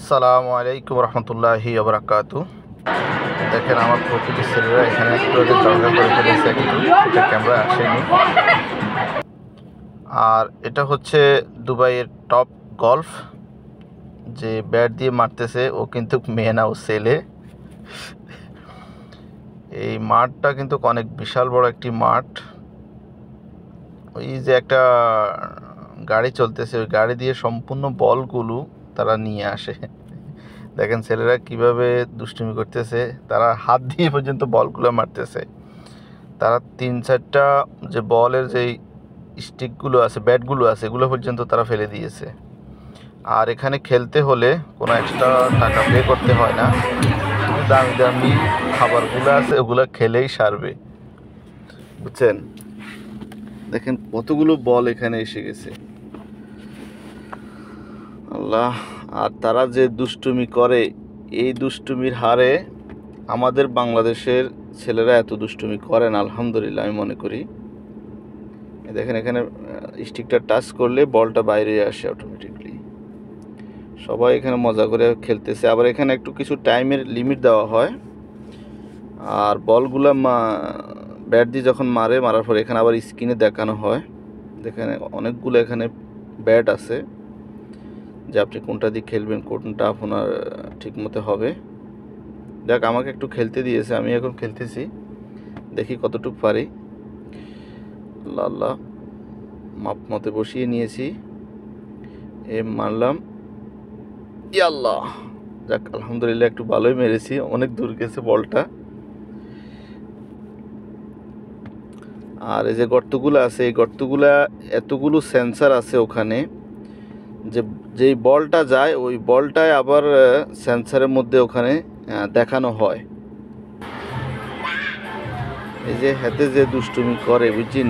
আসসালামু আলাইকুম রহমতুল্লাহি ওবরাকাতু। দেখেন আমার প্রতিটি ছেলেরা এখানে একটু আগে ঝগড়া করে ফেলেছে, একটু সেটা ক্যামেরা আসেনি। আর এটা হচ্ছে দুবাইয়ের টপ গলফ, যে ব্যাট দিয়ে মারতেছে ও কিন্তু মেয়ে না, ও ছেলে। এই মাঠটা কিন্তু অনেক বিশাল বড় একটি মাঠ। ওই যে একটা গাড়ি চলতেছে, ওই গাড়ি দিয়ে সম্পূর্ণ বলগুলো তারা নিয়ে আসে। দেখেন ছেলেরা কিভাবে দুষ্টুমি করতেছে, তারা হাত দিয়ে পর্যন্ত বলগুলো মারতেছে। তারা 3-4টা যে বলের যেই স্টিকগুলো আছে, ব্যাটগুলো আছে, এগুলো পর্যন্ত তারা ফেলে দিয়েছে। আর এখানে খেলতে হলে কোনো এক্সট্রা টাকা পে করতে হয় না, দামি দামি খাবারগুলো আছে, ওগুলো খেলেই সারবে, বুঝছেন। দেখেন কতগুলো বল এখানে এসে গেছে, আল্লাহ। আর তারা যে দুষ্টুমি করে, এই দুষ্টুমির হারে আমাদের বাংলাদেশের ছেলেরা এত দুষ্টুমি করেন আলহামদুলিল্লাহ, আমি মনে করি। দেখেন এখানে স্টিকটা টাচ করলে বলটা বাইরে আসে অটোমেটিকলি। সবাই এখানে মজা করে খেলতেছে। আবার এখানে একটু কিছু টাইমের লিমিট দেওয়া হয়। আর বলগুলা ব্যাট দিয়ে যখন মারার পরে এখানে আবার স্ক্রিনে দেখানো হয়। দেখেন অনেকগুলো এখানে ব্যাট আছে, যে আপনি কোনটা দিয়ে খেলবেন, কোনটা আপনার ঠিক মতো হবে। দেখ আমাকে একটু খেলতে দিয়েছে, আমি এখন খেলতেছি, দেখি কতটুকু পারি। আল্লাহ, মাপ মতে বসিয়ে নিয়েছি, মারলাম, ইয়াল্লাহ, যাক আলহামদুলিল্লাহ একটু ভালোই মেরেছি, অনেক দূর গেছে বলটা। আর এই যে গর্তগুলো আছে, এই গর্তগুলা এতগুলো সেন্সার আছে ওখানে, যে যেই বলটা যায় ওই বলটায় আবার সেন্সারের মধ্যে ওখানে দেখানো হয়। এই যে হাতে যে দুষ্টুমি করে, বুঝছেন,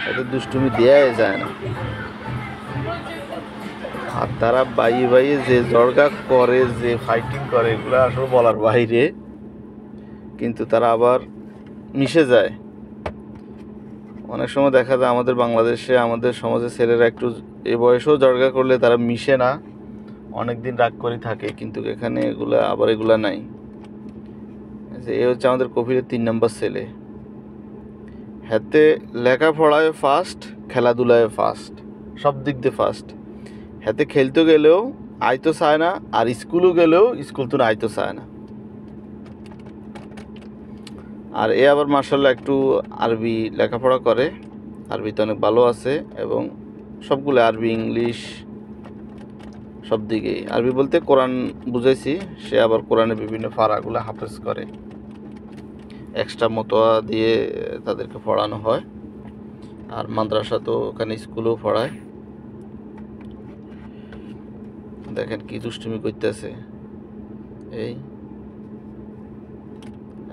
এত দুষ্টুমি দেওয়াই যায় না। আর তারা বাইয়ে যে জর্গা করে, যে ফাইটিং করে, এগুলো আসলে বলার বাইরে। কিন্তু তারা আবার মিশে যায়। অনেক সময় দেখা যায় আমাদের বাংলাদেশে, আমাদের সমাজে ছেলেরা একটু এই বয়সেও জর্গা করলে তারা মিশে না, অনেক দিন রাগ করে থাকে। কিন্তু এখানে এগুলা নাই। এ হচ্ছে আমাদের কফিলের 3 নম্বর ছেলে। হাতে লেখাপড়ায় ফার্স্ট, খেলাধুলায় ফার্স্ট, সব দিক দিয়ে ফার্স্ট। হাতে খেলতে গেলেও আইতো চায় না, আর স্কুলও গেলেও স্কুল তো আইতো চায় না। আর আবার মার্শাল্লাহ একটু আরবি লেখাপড়া করে, আরবিতে অনেক ভালো আছে, এবং সবগুলো আরবি, ইংলিশ, সব দিকেই। আরবি বলতে কোরআন বুঝাইছি, সে আবার কোরআনের বিভিন্ন ফারাগুলো হাফেজ করে, এক্সট্রা মতোয়া দিয়ে তাদেরকে পড়ানো হয়। আর মাদ্রাসা তো ওখানে, স্কুলেও পড়ায়। দেখেন কি দুষ্টুমি করতেছে। এই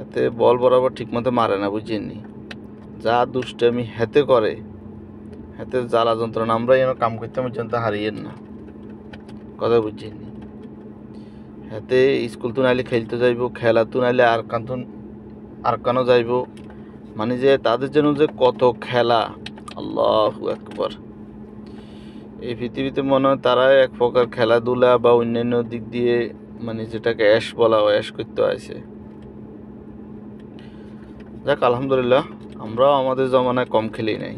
এতে বল বরাবর ঠিক মতো মারে না, বুঝিনি, যা দুষ্টামি হেতে করে, হাতে জ্বালা যন্ত্রণা। আমরা যেন কাম করতে পর্যন্ত হারিয়েন না, কথা বুঝিনি। হাতে স্কুল তো নাইলে খেলতে যাইব, খেলা তো নাইলে আর কানো যাইব, মানে যে তাদের জন্য যে কত খেলা, আল্লাহু আকবার। এই পৃথিবীতে মনে হয় তারা এক প্রকার খেলাধুলা বা অন্যান্য দিক দিয়ে, মানে যেটাকে অ্যাশ বলা হয়, অ্যাশ করতে হয়েছে। যাক আলহামদুলিল্লাহ, আমরাও আমাদের জমানায় কম খেলি নাই।